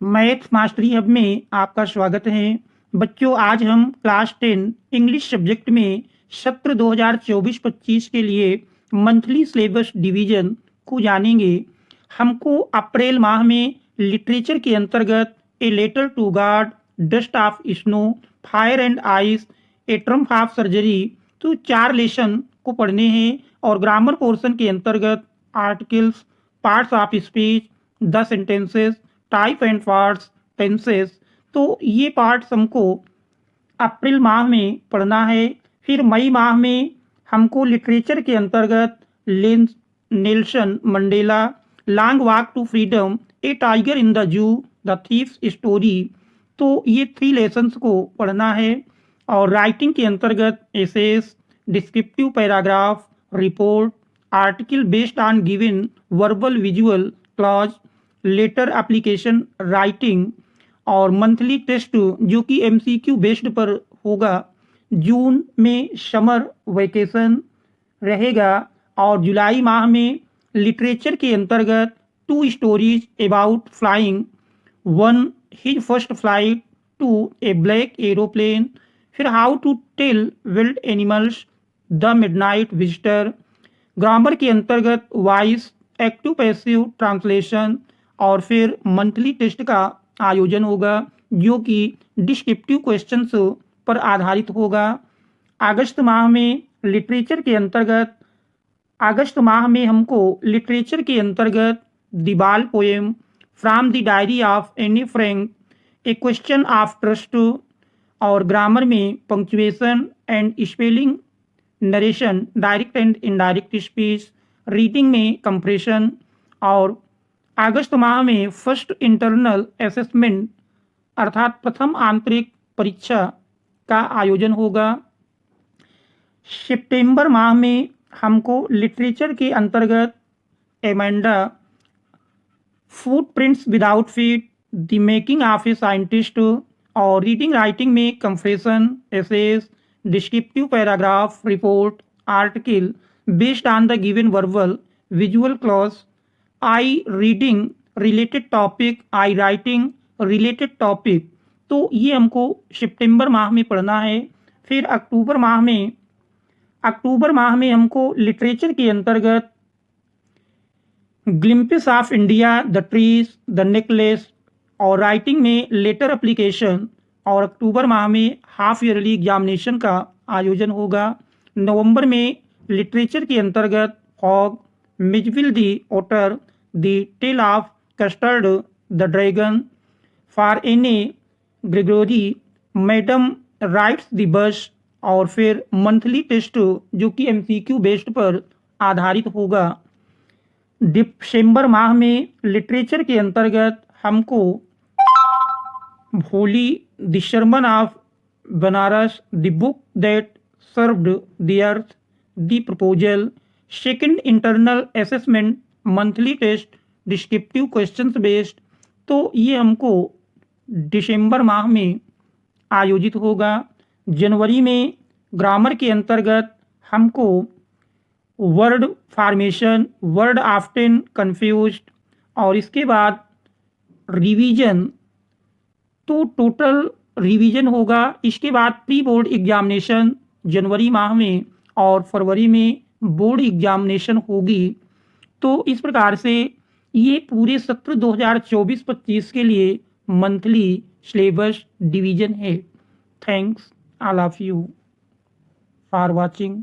Maths mastery hub में आपका स्वागत है। बच्चों, आज हम क्लास 10 इंग्लिश सब्जेक्ट में सत्र 2024-25 के लिए मंथली सिलेबस डिवीजन को जानेंगे। हमको अप्रैल माह में लिटरेचर के अंतर्गत a letter to God, dust of snow, fire and ice, a triumph of surgery, तो 4 लेसन को पढ़ने हैं। और ग्रामर पोर्शन के अंतर्गत articles, parts of speech, the sentences, type and parts, tenses, तो ये पार्ट्स हमको अप्रैल माह में पढ़ना है। फिर मई माह में हमको लिटरेचर के अंतर्गत Nelson Mandela, long walk to freedom, a tiger in the zoo, the thief's story, तो ये 3 लेसन्स को पढ़ना है। और राइटिंग के अंतर्गत essays, descriptive paragraph, report, article based on given verbal visual clause, letter application writing, और मंथली टेस्ट जो कि एमसीक्यू बेस्ड पर होगा। जून में समर वेकेशन रहेगा। और जुलाई माह में लिटरेचर के अंतर्गत 2 stories about flying, 1 his first flight, 2 a black aeroplane, फिर how to tell wild animals, the midnight visitor. Grammar के अंतर्गत वॉइस, एक्टिव पैसिव ट्रांसलेशन, और फिर मंथली टेस्ट का आयोजन होगा जो कि डिस्क्रिप्टिव क्वेश्चंस पर आधारित होगा। अगस्त माह में लिटरेचर के अंतर्गत हमको लिटरेचर के अंतर्गत द बाल poem, from the diary of Anne Frank, A question of trust, और ग्रामर में punctuation and spelling, narration, direct and indirect speech, reading में कंप्रेशन। और अगस्त माह में फर्स्ट इंटरनल असेसमेंट अर्थात प्रथम आंतरिक परीक्षा का आयोजन होगा। सितंबर माह में हमको लिटरेचर के अंतर्गत Amanda, footprints without feet, the making of a scientist, और रीडिंग राइटिंग में comprehension, essays, descriptive paragraph, report, article based on the given verbal visual clause, I reading related topic, I writing related topic, तो ये हमको सितंबर माह में पढ़ना है। फिर अक्टूबर माह में हमको लिटरेचर के अंतर्गत glimpses of India, the trees, the necklace, और राइटिंग में लेटर एप्लीकेशन। और अक्टूबर माह में हाफ ईयरली एग्जामिनेशन का आयोजन होगा। नवंबर में लिटरेचर के अंतर्गत fog, Mijbil the otter, the tale of custard the dragon, for Anne Gregory, madam rides the bus, और फिर मंथली टेस्ट जो कि एमसीक्यू बेस्ड पर आधारित होगा। दिसंबर माह में लिटरेचर के अंतर्गत हमको होली, the sermon of Benares, the book that served the earth, the proposal, second internal assessment, monthly test, descriptive questions based, तो ये हमको दिसंबर माह में आयोजित होगा। जनवरी में ग्रामर के अंतर्गत हमको word formation, word often confused, और इसके बाद रिवीजन, तो टोटल रिवीजन होगा। इसके बाद प्री बोर्ड एग्जामिनेशन जनवरी माह में, और फरवरी में बोर्ड एग्जामिनेशन होगी। तो इस प्रकार से ये पूरे सत्र 2024-25 के लिए मंथली सिलेबस डिवीजन है। Thanks all of you for watching.